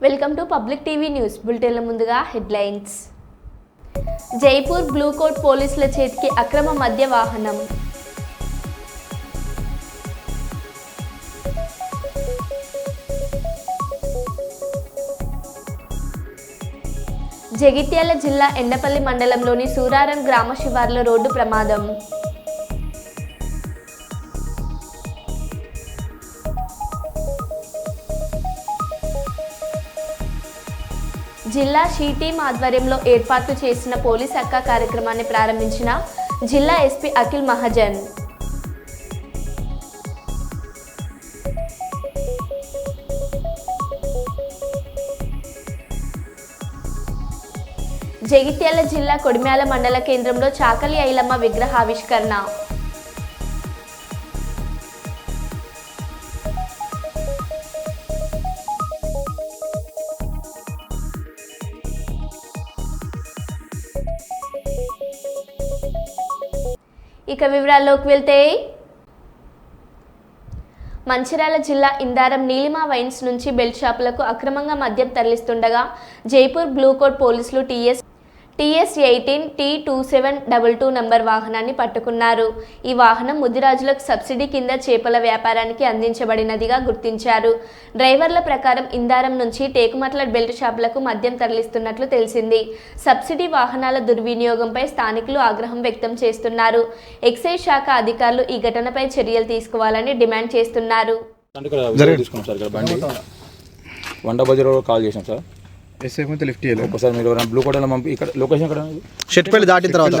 Welcome to Public TV news బులెటిన్ల ముందుగా headlines. Jaipur blue coat పోలీసుల చేతికి అక్రమ మద్య వాహనం. జగిత్యాల జిల్లా ఎండపల్లి మండలంలోని సూరారం గ్రామ శివార్లో రోడ్డు ప్రమాదం. జిల్లా షీ టీం ఆధ్వర్యంలో ఏర్పాటు చేసిన పోలీస్ అక్క కార్యక్రమాన్ని ప్రారంభించిన జిల్లా ఎస్పీ అఖిల్ మహాజన్. జగిత్యాల జిల్లా కొడిమ్యాల మండల కేంద్రంలో చాకలి ఐలమ్మ విగ్రహావిష్కరణ. ఇక వివరాల్లోకి వెళ్తే, మంచిర్యాల జిల్లా ఇందారం నీలిమా వైన్స్ నుంచి బెల్ట్ షాపులకు అక్రమంగా మద్యం తరలిస్తుండగా జైపూర్ బ్లూ కోట్ పోలీసులు టీఎస్ 18 T2722 నంబర్ వాహనాన్ని పట్టుకున్నారు. ఈ వాహనం ముదిరాజులకు సబ్సిడీ కింద చేపల వ్యాపారానికి అందించబడినదిగా గుర్తించారు. డ్రైవర్ల ప్రకారం ఇందారం నుంచి టేకుమట్ల బెల్ట్ షాపులకు మద్యం తరలిస్తున్నట్లు తెలిసింది. సబ్సిడీ వాహనాల దుర్వినియోగంపై స్థానికులు ఆగ్రహం వ్యక్తం చేస్తున్నారు. ఎక్సైజ్ శాఖ అధికారులు ఈ ఘటనపై చర్యలు తీసుకోవాలని డిమాండ్ చేస్తున్నారు. ఒకసారి మీరు బ్లూ కోటలో పంపి ఇక్కడ లొకేషన్ ఇక్కడ షెట్పల్లి దాటిన తర్వాత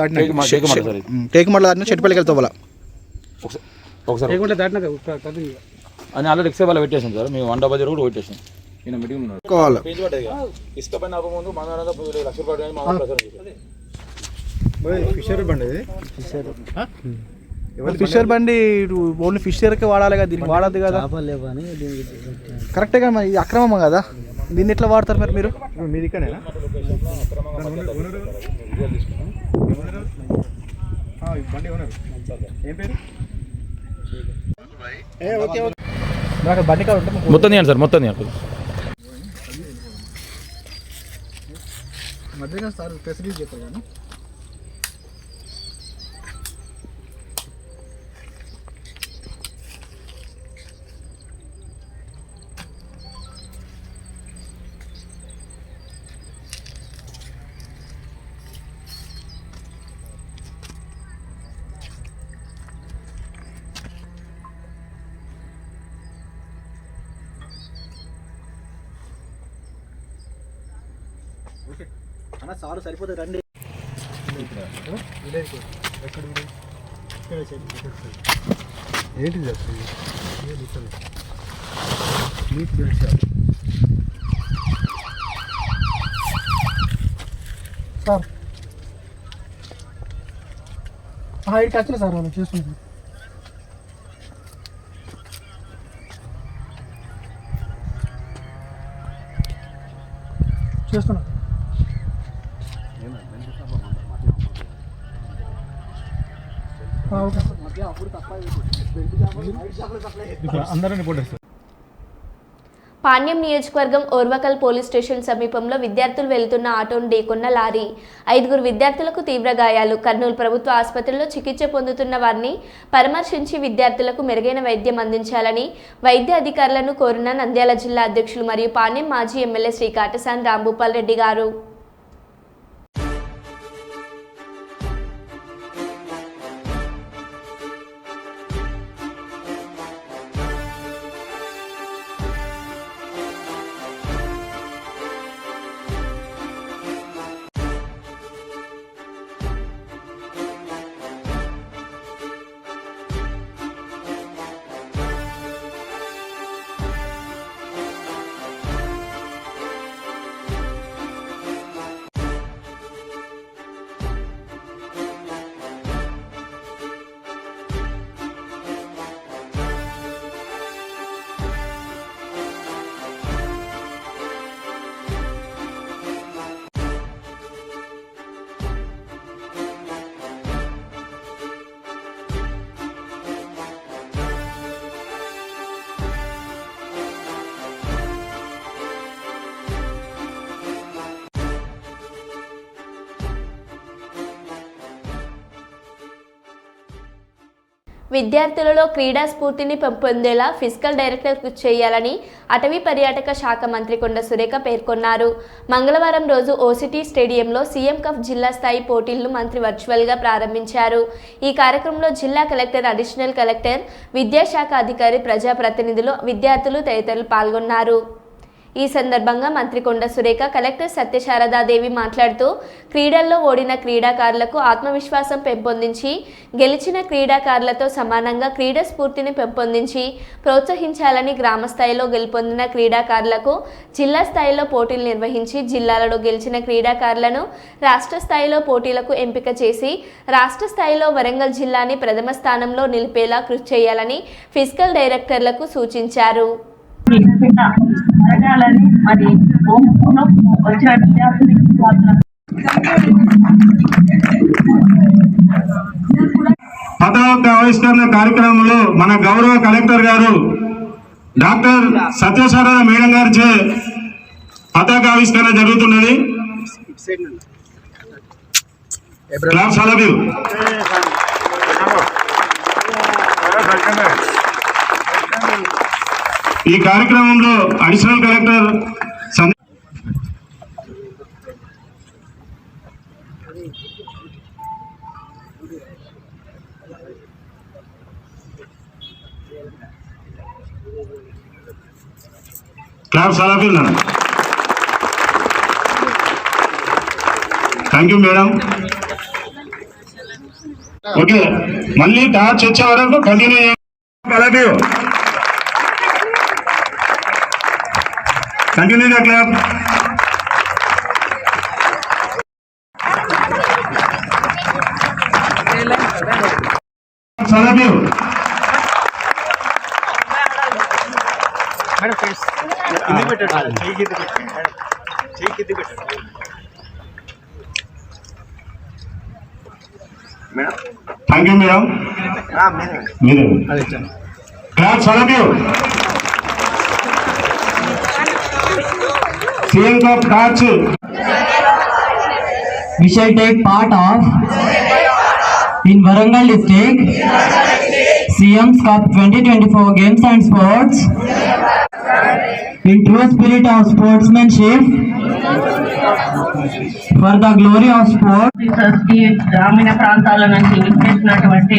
టేకుమట్ల దాటిన షెట్పల్లికి వెళ్తా ఒకసారి అని ఆల్రెడీ ఎక్సైజ్ వాళ్ళు పెట్టేసాం సార్. మేము 100 బజార్ కూడా పెట్టేసాం. నేను మీటింగ్ ఉన్నాడు ఇసుక పైన ముందు లక్ష రూపాయలు ఫిషర్ బండి ఓన్లీ ఫిషర్కే వాడాలి కదా, దీనికి వాడద్దు కదా. కరెక్టే కదా, ఇది అక్రమం కదా, దీన్ని ఎట్లా వాడతారు మరి మీరు? మీది ఇక్కడేనా? బండి కాదు మొత్తం తీయండి సార్, మొత్తం తీయండి. మధ్యగా సార్ ఫెసిలిటీ చెప్పారు కానీ అన్న సారు సరిపోతుంది రండి. ఏంటి సార్ ఇక్కడికి వచ్చిన సార్ మనం చేసుకుంటాం. చేస్తున్నా పాణ్యం నియోజకవర్గం ఓర్వకల్ పోలీస్ స్టేషన్ సమీపంలో విద్యార్థులు వెళ్తున్న ఆటోను ఢీకొన్న లారీ. 5 విద్యార్థులకు తీవ్ర గాయాలు. కర్నూలు ప్రభుత్వ ఆసుపత్రిలో చికిత్స పొందుతున్న వారిని పరామర్శించి విద్యార్థులకు మెరుగైన వైద్యం అందించాలని వైద్య అధికారులను కోరిన నంద్యాల జిల్లా అధ్యక్షులు మరియు పాణ్యం మాజీ ఎమ్మెల్యే శ్రీ కాటసాని రాంభూపాల్ రెడ్డి గారు. విద్యార్థులలో క్రీడా స్ఫూర్తిని పెంపొందేలా ఫిజికల్ డైరెక్టర్ కృషి చేయాలని అటవీ పర్యాటక శాఖ మంత్రి కొండ సురేఖ పేర్కొన్నారు. మంగళవారం రోజు ఓసిటీ స్టేడియంలో సీఎం కప్ జిల్లా స్థాయి పోటీలను మంత్రి వర్చువల్గా ప్రారంభించారు. ఈ కార్యక్రమంలో జిల్లా కలెక్టర్, అడిషనల్ కలెక్టర్, విద్యాశాఖ అధికారి, ప్రజాప్రతినిధులు, విద్యార్థులు తదితరులు పాల్గొన్నారు. ఈ సందర్భంగా మంత్రి కొండ సురేఖ, కలెక్టర్ సత్యశారదాదేవి మాట్లాడుతూ క్రీడల్లో ఓడిన క్రీడాకారులకు ఆత్మవిశ్వాసం పెంపొందించి గెలిచిన క్రీడాకారులతో సమానంగా క్రీడా స్ఫూర్తిని పెంపొందించి ప్రోత్సహించాలని, గ్రామ స్థాయిలో గెలుపొందిన క్రీడాకారులకు జిల్లా స్థాయిలో పోటీలు నిర్వహించి జిల్లాలలో గెలిచిన క్రీడాకారులను రాష్ట్ర స్థాయిలో పోటీలకు ఎంపిక చేసి రాష్ట్ర స్థాయిలో వరంగల్ జిల్లాని ప్రథమ స్థానంలో నిలిపేలా కృషి చేయాలని ఫిజికల్ డైరెక్టర్లకు సూచించారు. మరి వచ్చిన పతాక ఆవిష్కరణ కార్యక్రమంలో మన గౌరవ కలెక్టర్ గారు డాక్టర్ సత్యశారద మేడం గారిచే పతాక ఆవిష్కరణ జరుగుతున్నది. ఈ కార్యక్రమంలో additional collector thank you madam. Okay, మళ్ళీ టార్చ్ వచ్చే వరకు కంటిన్యూ చేయాలి. Continue the clap. All of you. Thank you, madam. Claps, all of you. CM Cup Catch. We shall take part of in Warangal district CM's Cup 2024 Games and Sports in true spirit of sportsmanship for the glory of sport. గ్రామీణ ప్రాంతాల నుంచి విచ్చేసినటువంటి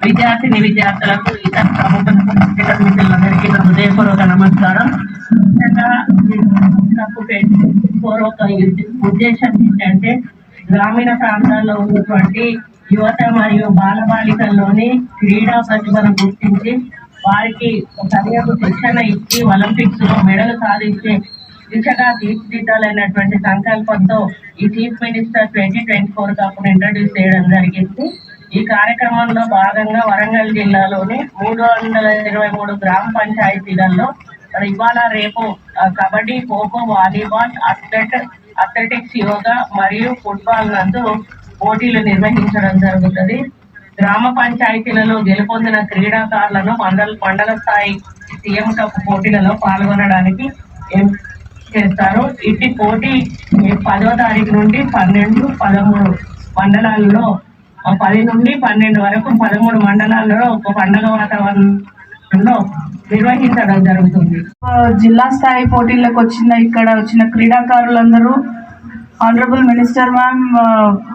విద్యార్థులకు ఇతర ప్రముఖ మిత్రులందరికీ హృదయపూర్వక నమస్కారం. పూర్వక ఉద్దేశం ఏంటంటే గ్రామీణ ప్రాంతాల్లో ఉన్నటువంటి యువత మరియు బాలబాలికల్లోని క్రీడా ప్రతిభను గుర్తించి వారికి సరైన శిక్షణ ఇచ్చి ఒలింపిక్స్ లో మెడల్ సాధించే దిశగా తీర్చిదిద్దాలైనటువంటి సంకల్పంతో ఈ చీఫ్ మినిస్టర్ 2024 కప్ను ఇంట్రడ్యూస్ చేయడం జరిగింది. ఈ కార్యక్రమంలో భాగంగా వరంగల్ జిల్లాలోని 323 గ్రామ పంచాయతీలలో ఇవాళ రేపు కబడ్డీ, ఖోఖో, వాలీబాల్, అథ్లెటిక్స్, యోగా మరియు ఫుట్బాల్ నందు పోటీలు నిర్వహించడం జరుగుతుంది. గ్రామ పంచాయతీలలో గెలుపొందిన క్రీడాకారులను మండల స్థాయి సీఎం కప్ పోటీలలో పాల్గొనడానికి చేస్తారు. ఇట్టి పోటీ 10వ తారీఖు నుండి 12, 13 మండలాల్లో 10 నుండి 12 వరకు 13 మండలాల్లో ఒక పండుగ వాతావరణంలో నిర్వహించడం జరుగుతుంది. జిల్లా స్థాయి పోటీలకు ఇక్కడ వచ్చిన క్రీడాకారులందరూ honourable minister ma'am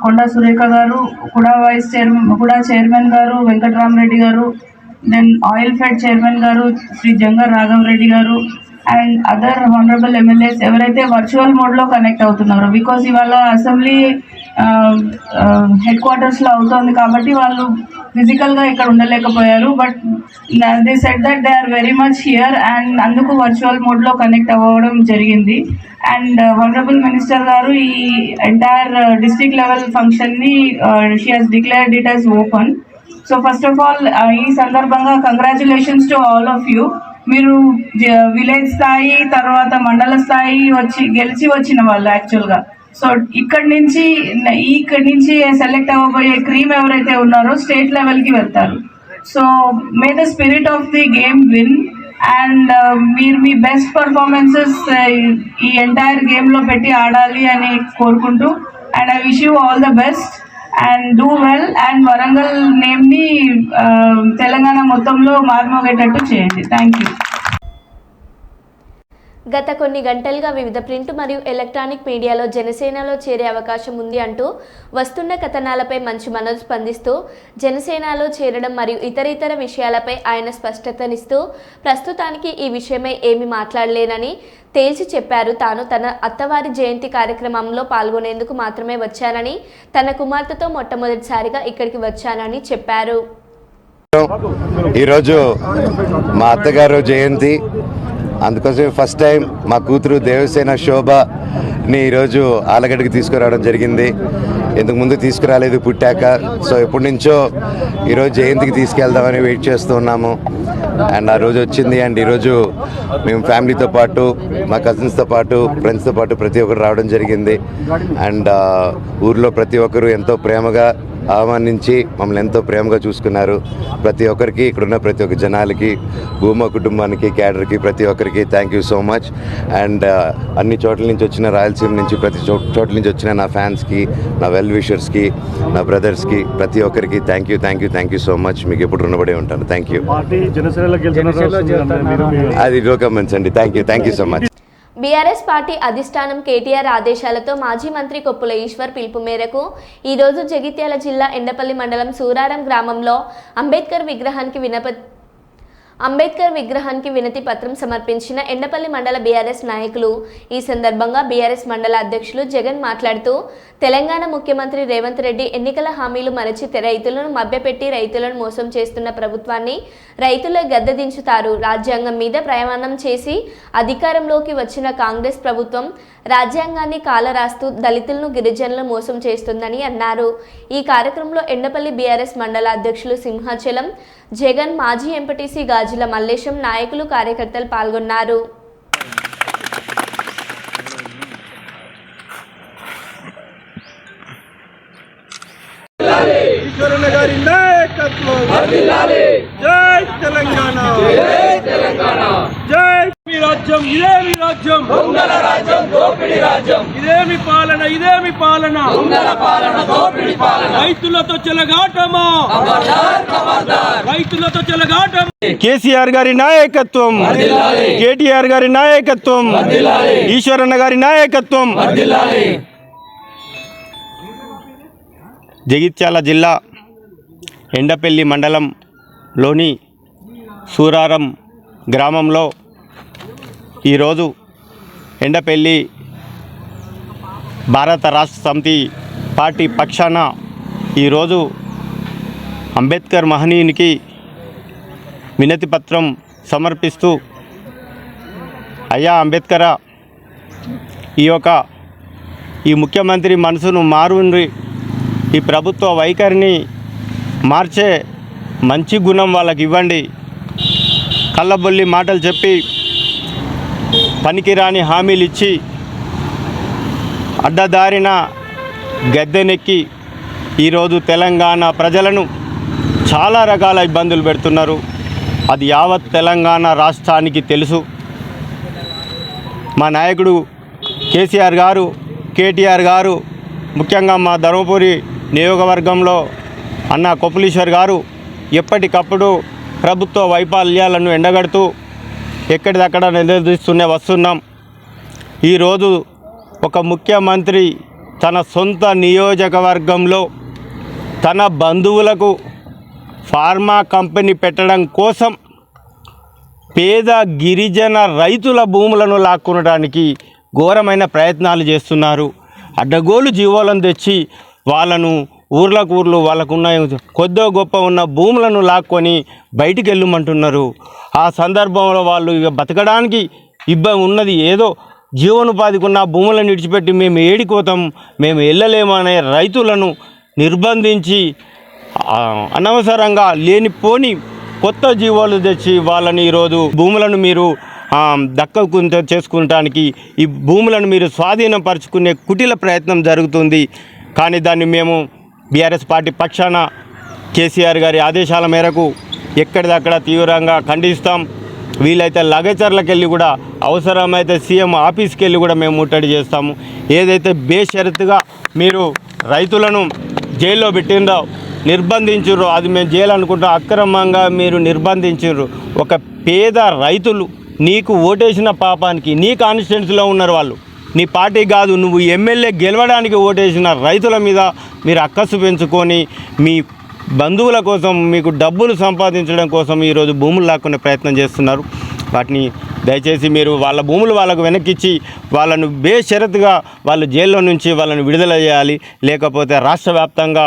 Konda Surekha గారు, కూడా చైర్మన్ గారు వెంకటరామరెడ్డి గారు, దెన్ ఆయిల్ ఫెడ్ చైర్మన్ గారు శ్రీ జంగర్ రాఘవరెడ్డి గారు అండ్ అదర్ ఆనరబుల్ ఎమ్మెల్యేస్ ఎవరైతే వర్చువల్ మోడ్లో కనెక్ట్ అవుతున్నారో, బికాజ్ ఇవాళ అసెంబ్లీ హెడ్ క్వార్టర్స్లో అవుతుంది కాబట్టి వాళ్ళు ఫిజికల్గా ఇక్కడ ఉండలేకపోయారు. But they said that they are very much here and అందుకు వర్చువల్ మోడ్లో కనెక్ట్ అవ్వడం జరిగింది. అండ్ ఆనరబుల్ మినిస్టర్ గారు ఈ ఎంటైర్ డిస్ట్రిక్ట్ లెవెల్ ఫంక్షన్ని she has declared it as open. So first of all ఈ సందర్భంగా congratulations to all of you. మీరు విలేజ్ స్థాయి తర్వాత మండల స్థాయి గెలిచి వచ్చిన వాళ్ళు యాక్చువల్గా. సో ఇక్కడి నుంచి సెలెక్ట్ అవ్వబోయే క్రీమ్ ఎవరైతే ఉన్నారో స్టేట్ లెవెల్కి వెళ్తారు. So may the spirit of the game win and మీరు మీ బెస్ట్ పర్ఫార్మెన్సెస్ ఈ ఎంటైర్ గేమ్లో పెట్టి ఆడాలి అని కోరుకుంటూ and I wish you all the best. And do well and Warangal నేమ్ని తెలంగాణ మొత్తంలో మార్మోగేటట్టు చేయండి. Thank you. గత కొన్ని గంటలుగా వివిధ ప్రింట్ మరియు ఎలక్ట్రానిక్ మీడియాలో జనసేనలో చేరే అవకాశం ఉంది అంటూ వస్తున్న కథనాలపై మంచు మనోజ్ స్పందిస్తూ జనసేనలో చేరడం మరియు ఇతర విషయాలపై ఆయన స్పష్టతనిస్తూ ప్రస్తుతానికి ఈ విషయమై ఏమీ మాట్లాడలేనని తేల్చి చెప్పారు. తాను తన అత్తవారి జయంతి కార్యక్రమంలో పాల్గొనేందుకు మాత్రమే వచ్చానని, తన కుమార్తెతో మొట్టమొదటిసారిగా ఇక్కడికి వచ్చానని చెప్పారు. ఈరోజు మా అత్తగారు జయంతి, అందుకోసం ఫస్ట్ టైం మా కూతురు దేవసేన శోభని ఈరోజు ఆలగడ్డకి తీసుకురావడం జరిగింది. ఇంతకు ముందు తీసుకురాలేదు పుట్టాక. సో ఎప్పటి నుంచో ఈరోజు జయంతికి తీసుకెళ్దామని వెయిట్ చేస్తూ ఉన్నాము. అండ్ ఆ రోజు వచ్చింది. అండ్ ఈరోజు మేము ఫ్యామిలీతో పాటు, మా కజిన్స్తో పాటు, ఫ్రెండ్స్తో పాటు ప్రతి ఒక్కరు రావడం జరిగింది. అండ్ ఊర్లో ప్రతి ఒక్కరు ఎంతో ప్రేమగా ఆహ్వానించి మమ్మల్ని ఎంతో ప్రేమగా చూసుకున్నారు. ప్రతి ఒక్కరికి, ఇక్కడున్న ప్రతి ఒక్క జనాలకి, భూమా కుటుంబానికి, క్యాడర్కి, ప్రతి ఒక్కరికి thank you so much. And అన్ని చోట్ల నుంచి వచ్చిన, రాయలసీమ నుంచి ప్రతి చోట్ల నుంచి వచ్చిన నా ఫ్యాన్స్కి, నా వెల్ విషర్స్కి, నా బ్రదర్స్కి, ప్రతి ఒక్కరికి థ్యాంక్ యూ సో మచ్. మీకు ఎప్పుడు రుణపడి ఉంటాను. Thank you. అది నో కమెంట్స్ అండి. Thank you so much. BRS party అధిష్టానం కేటీఆర్ ఆదేశాలతో మాజీ మంత్రి కొప్పుల ఈశ్వర్ పిలుపు మేరకు ఈరోజు జగిత్యాల జిల్లా ఎండపల్లి మండలం సూరారం గ్రామంలో అంబేద్కర్ విగ్రహానికి వినతి పత్రం సమర్పించిన ఎండపల్లి మండల బీఆర్ఎస్ నాయకులు. ఈ సందర్భంగా బీఆర్ఎస్ మండల అధ్యక్షులు జగన్ మాట్లాడుతూ, తెలంగాణ ముఖ్యమంత్రి రేవంత్ రెడ్డి ఎన్నికల హామీలు మరచి రైతులను మభ్యపెట్టి రైతులను మోసం చేస్తున్న ప్రభుత్వాన్ని రైతులే గద్దెదించుతారు. రాజ్యాంగం మీద ప్రమాణం చేసి అధికారంలోకి వచ్చిన కాంగ్రెస్ ప్రభుత్వం రాజ్యాంగాన్ని కాలరాస్తూ దళితులను, గిరిజనులను మోసం చేస్తుందని అన్నారు. ఈ కార్యక్రమంలో ఎండపల్లి బీఆర్ఎస్ మండల అధ్యక్షులు సింహాచలం జగన్, మాజీ ఎంపీటీసీ గాజుల మల్లేశం, నాయకులు, కార్యకర్తలు పాల్గొన్నారు. ఈశ్వరన్న గారి నాయకత్వం వర్ధిల్లాలి. జై తెలంగాణ, జై తెలంగాణ, జై మీ రాజ్యం, ఇదేమి రాజ్యం, దొంగల రాజ్యం, దోపిడి రాజ్యం, ఇదేమి పాలన, ఇదేమి పాలన, దొంగల పాలన, దోపిడి పాలన, రైతులతో చెలగాటమా, ఖబర్దార్ ఖబర్దార్, రైతులతో చెలగాటమా. కేసీఆర్ గారి నాయకత్వం వర్ధిల్లాలి, కేటీఆర్ గారి నాయకత్వం వర్ధిల్లాలి, ఈశ్వరన్న గారి నాయకత్వం వర్ధిల్లాలి. జగిత్యాల జిల్లా ఎండపల్లి మండలంలోని సూరారం గ్రామంలో ఈరోజు ఎండపల్లి భారత రాష్ట్ర సమితి పార్టీ పక్షాన ఈరోజు అంబేద్కర్ మహనీయునికి వినతి పత్రం సమర్పిస్తూ, అయ్యా అంబేద్కర్, ఈ ముఖ్యమంత్రి మనసును మారుండ్రి, ఈ ప్రభుత్వ వైఖరిని మార్చే మంచి గుణం వాళ్ళకి ఇవ్వండి. కళ్ళబొల్లి మాటలు చెప్పి, పనికిరాని హామీలు ఇచ్చి, అడ్డదారిన గద్దెనెక్కి ఈరోజు తెలంగాణ ప్రజలను చాలా రకాల ఇబ్బందులు పెడుతున్నారు. అది యావత్ తెలంగాణ రాష్ట్రానికి తెలుసు. మా నాయకుడు కేసీఆర్ గారు, కేటీఆర్ గారు, ముఖ్యంగా మా ధర్మపురి నియోజకవర్గంలో అన్న కొప్పులీశ్వర్ గారు ఎప్పటికప్పుడు ప్రభుత్వ వైఫల్యాలను ఎండగడుతూ ఎక్కడిదక్కడ నిలదీస్తూనే వస్తున్నాం. ఈరోజు ఒక ముఖ్యమంత్రి తన సొంత నియోజకవర్గంలో తన బంధువులకు ఫార్మా కంపెనీ పెట్టడం కోసం పేద గిరిజన రైతుల భూములను లాక్కొనడానికి ఘోరమైన ప్రయత్నాలు చేస్తున్నారు. అడ్డగోలు జీవోలను తెచ్చి వాళ్ళను ఊర్లు వాళ్ళకున్న కొద్దో గొప్ప ఉన్న భూములను లాక్కొని బయటికి వెళ్ళమంటున్నారు. ఆ సందర్భంలో వాళ్ళు ఇక బతకడానికి ఇబ్బంది ఉన్నది, ఏదో జీవనోపాధికి ఉన్న భూములను విడిచిపెట్టి మేము ఏడిపోతాం, మేము వెళ్ళలేమనే రైతులను నిర్బంధించి అనవసరంగా లేనిపోని కొత్త జీవోలు తెచ్చి వాళ్ళని ఈరోజు భూములను మీరు దక్కకు చేసుకుంటానికి, ఈ భూములను మీరు స్వాధీనపరుచుకునే కుటిల ప్రయత్నం జరుగుతుంది. కానీ దాన్ని మేము బీఆర్ఎస్ పార్టీ పక్షాన కేసీఆర్ గారి ఆదేశాల మేరకు ఎక్కడిదక్కడ తీవ్రంగా ఖండిస్తాం. వీలైతే లగచర్లకు వెళ్ళి కూడా, అవసరమైతే సీఎం ఆఫీస్కి వెళ్ళి కూడా మేము ముట్టడి చేస్తాము. ఏదైతే బేషరతుగా మీరు రైతులను జైల్లో పెట్టిండ్రో నిర్బంధించుర్రు, అది మేము జైలు అనుకుంటాం. అక్రమంగా మీరు నిర్బంధించుర్రు. ఒక పేద రైతులు నీకు ఓటేసిన పాపానికి, నీ కాన్స్టిట్యున్సీలో ఉన్నారు వాళ్ళు, నీ పార్టీ కాదు, నువ్వు ఎమ్మెల్యే గెలవడానికి ఓటేసిన రైతుల మీద మీరు అక్కసు పెంచుకొని మీ బంధువుల కోసం, మీకు డబ్బులు సంపాదించడం కోసం ఈరోజు భూములు లాక్కునే ప్రయత్నం చేస్తున్నారు. వాటిని దయచేసి మీరు వాళ్ళ భూములు వాళ్ళకు వెనక్కిచ్చి వాళ్ళను బేషరతుగా వాళ్ళు జైల్లో నుంచి వాళ్ళని విడుదల చేయాలి. లేకపోతే రాష్ట్ర వ్యాప్తంగా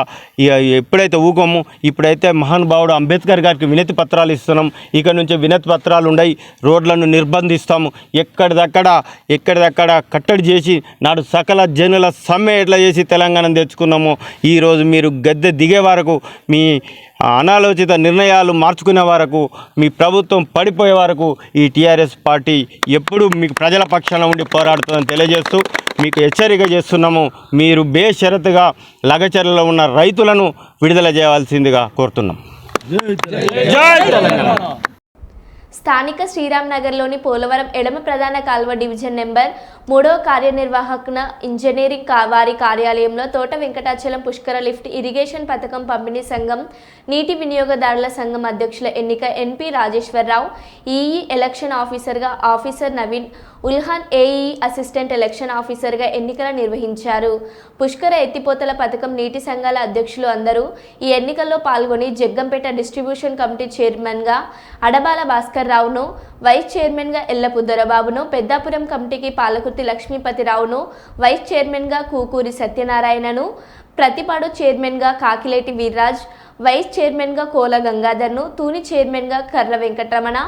ఎప్పుడైతే ఊకోము, ఇప్పుడైతే మహానుభావుడు అంబేద్కర్ గారికి వినతి పత్రాలు ఇస్తున్నాం. ఇక నుంచి వినతి పత్రాలు ఉండయి, రోడ్లను నిర్బంధిస్తాము. ఎక్కడిదక్కడ కట్టడి చేసి నాడు సకల జనుల సమ్మె ఎట్లా చేసి తెలంగాణ తెచ్చుకున్నామో, ఈరోజు మీరు గద్దె దిగే వరకు, మీ అనాలోచిత నిర్ణయాలు మార్చుకునే వరకు, మీ ప్రభుత్వం పడిపోయే వరకు ఈ టీఆర్ఎస్ పార్టీ ఎప్పుడూ మీకు ప్రజల పక్షాన ఉండి పోరాడుతుందని తెలియజేస్తూ మీకు హెచ్చరిక చేస్తున్నాము. మీరు బేషరతుగా లగచర్లలో ఉన్న రైతులను విడుదల చేయవలసిందిగా కోరుతున్నాం. జై తెలంగాణ. స్థానిక శ్రీరామ్ నగర్లోని పోలవరం ఎడమ ప్రధాన కాల్వ డివిజన్ నెంబర్ 3వ కార్యనిర్వాహక ఇంజనీరింగ్ వారి కార్యాలయంలో తోట వెంకటాచలం పుష్కర లిఫ్ట్ ఇరిగేషన్ పథకం పంపిణీ సంఘం నీటి వినియోగదారుల సంఘం అధ్యక్షుల ఎన్నిక ఎన్పి రాజేశ్వరరావు, ఈఈ ఎలక్షన్ ఆఫీసర్గా officer Naveen ఉల్హాన్, AE assistant election ఆఫీసర్గా ఎన్నికలు నిర్వహించారు. పుష్కర ఎత్తిపోతల పథకం నీటి సంఘాల అధ్యక్షులు అందరూ ఈ ఎన్నికల్లో పాల్గొని జగ్గంపేట డిస్ట్రిబ్యూషన్ కమిటీ చైర్మన్గా అడబాల భాస్కర్ రావును, వైస్ చైర్మన్గా ఎల్లపు దొరబాబును, పెద్దాపురం కమిటీకి పాలకుర్తి లక్ష్మీపతిరావును, వైస్ చైర్మన్గా కూకూరి సత్యనారాయణను, ప్రతిపాడు చైర్మన్గా కాకిలేటి వీర్రాజ్, వైస్ చైర్మన్గా కోల గంగాధర్ను, తూని చైర్మన్గా కర్ర వెంకటరమణ,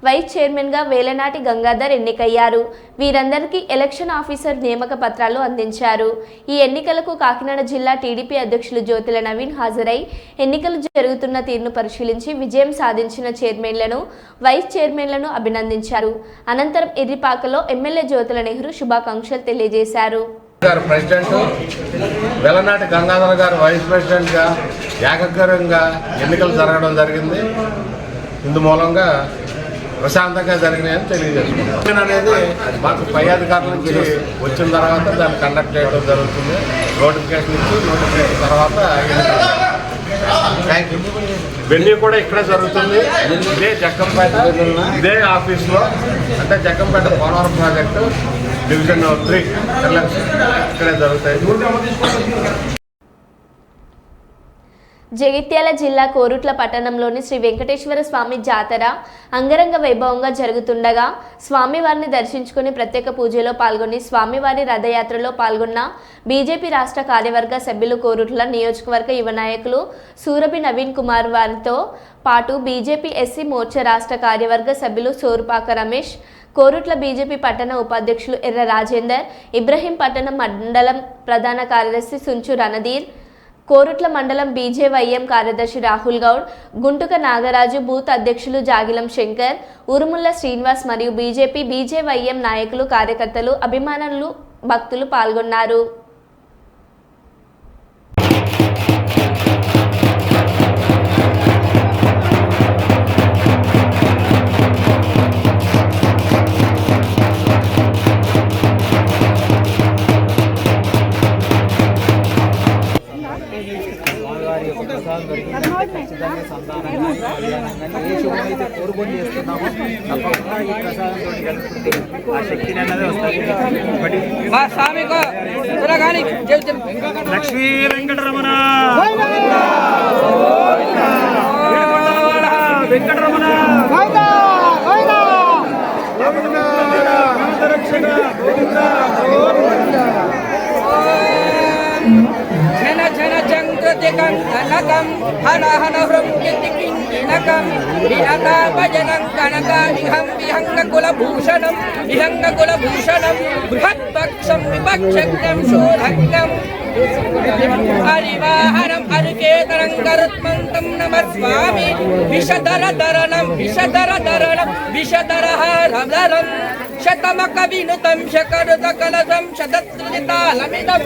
వైస్ చైర్మన్గా వేలనాటి గంగాధర్ ఎన్నికయ్యారు. వీరందరికీ ఎలక్షన్ ఆఫీసర్ నియామక పత్రాలు అందించారు. ఈ ఎన్నికలకు కాకినాడ జిల్లా టీడీపీ అధ్యక్షులు జ్యోతుల నవీన్ హాజరై ఎన్నికలు జరుగుతున్న తీరును పరిశీలించి విజయం సాధించిన చైర్మన్లను, వైస్ చైర్మన్లను అభినందించారు. అనంతరం ఎర్రిపాకలో ఎమ్మెల్యే జ్యోతుల నెహ్రూ శుభాకాంక్షలు తెలియజేశారు. గారు ప్రెసిడెంట్, వెలనాటి గంగాధర్ గారు వైస్ ప్రెసిడెంట్గా ఏకగ్రీవంగా ఎన్నికలు జరగడం జరిగింది. ఇందు మూలంగా ప్రశాంతంగా జరిగినాయని తెలియజేసుకుంటాం. అనేది మాకు పై అధికారుల నుంచి వచ్చిన తర్వాత దాన్ని కండక్ట్ చేయడం జరుగుతుంది. నోటిఫికేషన్ ఇచ్చి నోటిఫికేషన్ తర్వాత థ్యాంక్ యూ. వెన్యూ కూడా ఇక్కడే జరుగుతుంది. ఇదే జగ్గంపేట, ఇదే ఆఫీస్లో, అంటే జగ్గంపేట పోలవరం ప్రాజెక్టు డివిజన్ 3 ఇక్కడే జరుగుతాయి. జగిత్యాల జిల్లా కోరుట్ల పట్టణంలోని శ్రీ వెంకటేశ్వర స్వామి జాతర అంగరంగ వైభవంగా జరుగుతుండగా స్వామివారిని దర్శించుకుని ప్రత్యేక పూజలో పాల్గొని స్వామివారి రథయాత్రలో పాల్గొన్న బీజేపీ రాష్ట్ర కార్యవర్గ సభ్యులు, కోరుట్ల నియోజకవర్గ యువ నాయకులు సూరభి నవీన్ కుమార్ వారితో పాటు బీజేపీ ఎస్సీ మోర్చా రాష్ట్ర కార్యవర్గ సభ్యులు సోరుపాక రమేష్, కోరుట్ల బీజేపీ పట్టణ ఉపాధ్యక్షులు ఎర్ర రాజేందర్, ఇబ్రహీం పట్టణం మండలం ప్రధాన కార్యదర్శి సుంచు రణధీర్, కోరుట్ల మండలం బీజేవైఎం కార్యదర్శి రాహుల్ గౌడ్, గుంటుక నాగరాజు, బూత్ అధ్యక్షులు జాగిలం శంకర్, ఉరుముల్ల శ్రీనివాస్ మరియు బీజేపీ బీజేవైఎం నాయకులు, కార్యకర్తలు, అభిమానులు, భక్తులు పాల్గొన్నారు. లక్ష్మీ వెంకటరమణ వెంకటరమణ జన జన జంగృతికం ఘనకం హన హన హృంగితికింకినకం వినతా భజనం కనక విహంగ కులభూషణం బృహత్పక్షం విపక్షజ్ఞం శూర్ధంగం హరివాహనం హరికేతనం గరుత్మంతం నమస్వామి విషధరధరణం విషధరహారధరం శతమక వినుతం శకరుత కలసం శతత్రితాళమిదం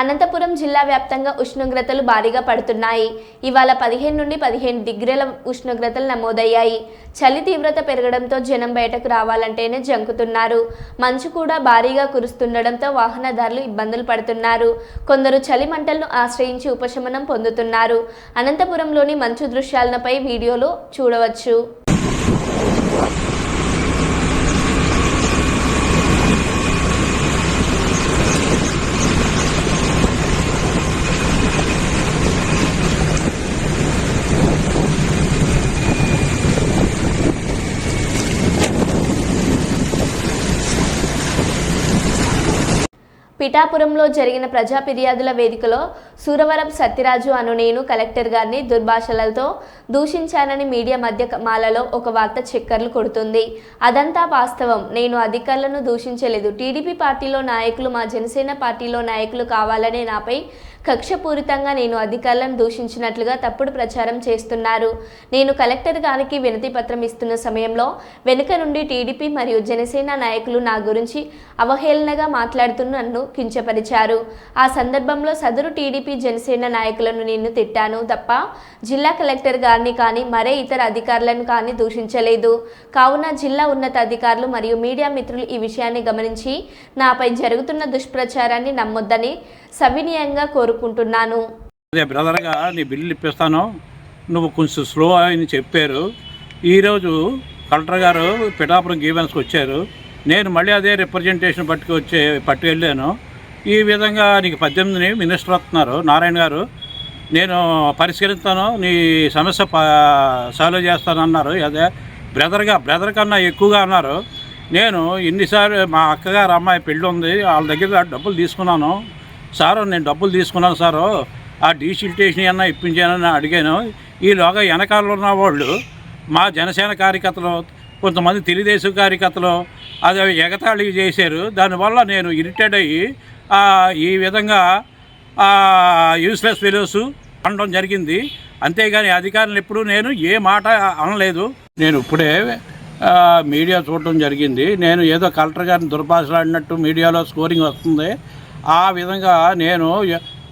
అనంతపురం జిల్లా వ్యాప్తంగా ఉష్ణోగ్రతలు భారీగా పడుతున్నాయి. ఇవాళ 15 నుండి 15 డిగ్రీల ఉష్ణోగ్రతలు నమోదయ్యాయి. చలి తీవ్రత పెరగడంతో జనం బయటకు రావాలంటేనే జంకుతున్నారు. మంచు కూడా భారీగా కురుస్తుండడంతో వాహనదారులు ఇబ్బందులు పడుతున్నారు. కొందరు చలి మంటలను ఆశ్రయించి ఉపశమనం పొందుతున్నారు. అనంతపురంలోని మంచు దృశ్యాలపై వీడియోలో చూడవచ్చు. పిఠాపురంలో జరిగిన ప్రజా ఫిర్యాదుల వేదికలో సూరవరపు సత్యరాజు అను నేను కలెక్టర్ గారిని దుర్భాషలతో దూషించానని మీడియా మధ్య మాలలో ఒక వార్త చక్కర్లు కొడుతుంది. అదంతా వాస్తవం. నేను అధికారులను దూషించలేదు. టీడీపీ పార్టీలో నాయకులు మా జనసేన పార్టీలో నాయకులు కావాలనే నాపై కక్షపూరితంగా నేను అధికారులను దూషించినట్లుగా తప్పుడు ప్రచారం చేస్తున్నారు. నేను కలెక్టర్ గారికి వినతి పత్రం ఇస్తున్న సమయంలో వెనుక నుండి టీడీపీ మరియు జనసేన నాయకులు నా గురించి అవహేళనగా మాట్లాడుతూ నన్ను కించపరిచారు. ఆ సందర్భంలో సదరు టీడీపీ జనసేన నాయకులను నేను తిట్టాను తప్ప జిల్లా కలెక్టర్ గారిని కానీ మరే ఇతర అధికారులను కానీ దూషించలేదు. కావున జిల్లా ఉన్నత అధికారులు మరియు మీడియా మిత్రులు ఈ విషయాన్ని గమనించి నాపై జరుగుతున్న దుష్ప్రచారాన్ని నమ్మొద్దని సవినయంగా కోరుకుంటున్నాను. అదే బ్రదర్గా నీ బిల్లు ఇప్పిస్తాను, నువ్వు కొంచెం స్లో అని చెప్పారు. ఈరోజు కలెక్టర్ గారు పిఠాపురం గ్రీవెన్స్కి వచ్చారు. నేను మళ్ళీ అదే రిప్రజెంటేషన్ పట్టుకెళ్ళాను. ఈ విధంగా నీకు 18ని మినిస్టర్ వస్తున్నారు నారాయణ గారు, నేను పరిష్కరిస్తాను, నీ సమస్య సాల్వ్ చేస్తాను అన్నారు. అదే బ్రదర్ కన్నా ఎక్కువగా అన్నారు. నేను ఎన్నిసార్లు మా అక్కగారు అమ్మాయి పెళ్ళి ఉంది, వాళ్ళ దగ్గర డబ్బులు తీసుకున్నాను సారు, నేను డబ్బులు తీసుకున్నాను సారు, ఆ డీసిల్టేషన్ అన్నా ఇప్పించానని అడిగాను. ఈలోగా వెనకాల ఉన్న వాళ్ళు మా జనసేన కార్యకర్తలు, కొంతమంది తెలుగుదేశం కార్యకర్తలు అది ఎగతాళి చేశారు. దానివల్ల నేను ఇరిటేట్ అయ్యి ఈ విధంగా యూస్లెస్ ఫెలోస్ అనడం జరిగింది. అంతేగాని అధికారులు ఎప్పుడు నేను ఏ మాట అనలేదు. నేను ఇప్పుడే మీడియా చూడటం జరిగింది. నేను ఏదో కలెక్టర్ గారిని దుర్భాషలాడినట్టు మీడియాలో స్కోరింగ్ వస్తుంది. ఆ విధంగా నేను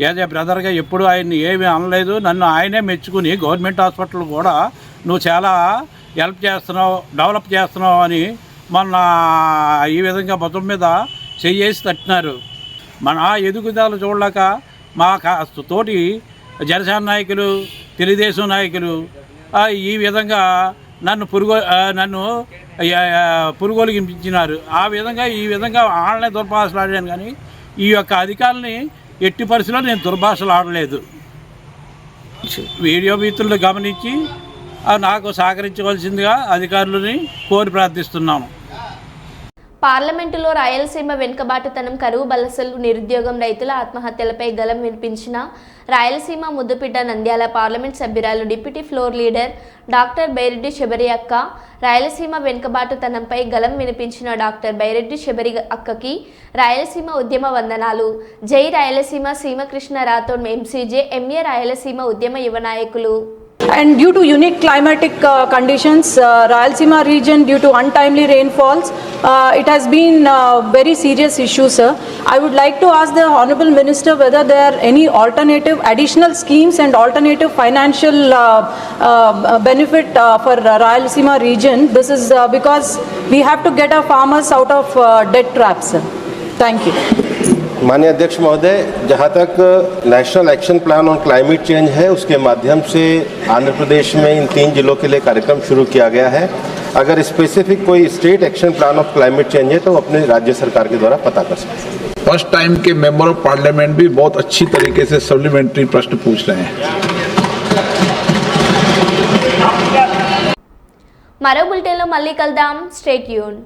ఏదో బ్రదర్గా ఎప్పుడు ఆయన్ని ఏమీ అనలేదు. నన్ను ఆయనే మెచ్చుకుని గవర్నమెంట్ హాస్పిటల్ కూడా నువ్వు చాలా హెల్ప్ చేస్తున్నావు, డెవలప్ చేస్తున్నావు అని మొన్న ఈ విధంగా మొత్తం మీద చెయ్యేసి తట్టినారు. మన ఎదుగుదల చూడలేక మా తోటి జనసేన నాయకులు, తెలుగుదేశం నాయకులు ఈ విధంగా నన్ను పురుగొలిగించినారు. ఆ విధంగా ఈ విధంగా వాళ్ళనే దుర్భాషలు ఆడాను. కానీ ఈ యొక్క అధికారులని ఎట్టి పరిస్థితుల్లో నేను దుర్భాషలు ఆడలేదు. వీడియో మిత్రులు గమనించి నాకు సహకరించవలసిందిగా అధికారులని కోరి ప్రార్థిస్తున్నాను. పార్లమెంటులో రాయలసీమ వెనుకబాటుతనం, కరువు బలసలు, నిరుద్యోగం, రైతుల ఆత్మహత్యలపై గలం వినిపించిన రాయలసీమ ముద్దుపిడ్డ నంద్యాల పార్లమెంట్ సభ్యురాలు deputy floor leader doctor Byreddy Shabari అక్క, రాయలసీమ వెనుకబాటుతనంపై గలం వినిపించిన డాక్టర్ బైరెడ్డి శబరి అక్కకి రాయలసీమ ఉద్యమ వందనాలు. జై రాయలసీమ. సీమకృష్ణ రాథోడ్, ఎంసీజే, ఎంఏ రాయలసీమ ఉద్యమ యువ నాయకులు. And due to unique climatic conditions, Rayalaseema region, due to untimely rainfalls, it has been very serious issue, sir. I would like to ask the Honorable Minister whether there are any alternative additional schemes and alternative financial benefit for Rayalaseema region. This is because we have to get our farmers out of debt traps, sir. Thank you. माननीय अध्यक्ष महोदय, जहाँ तक national action plan on climate change है, उसके माध्यम से आंध्र प्रदेश में इन 3 जिलों के लिए कार्यक्रम शुरू किया गया है। अगर स्पेसिफिक कोई state action plan of climate change है तो अपने राज्य सरकार के द्वारा पता कर सकते हैं। फर्स्ट टाइम के मेंबर ऑफ पार्लियामेंट भी बहुत अच्छी तरीके से सप्लीमेंट्री प्रश्न पूछ रहे हैं। మరో బులెటిన్లో మళ్ళీ కలుద్దాం. Stay tune.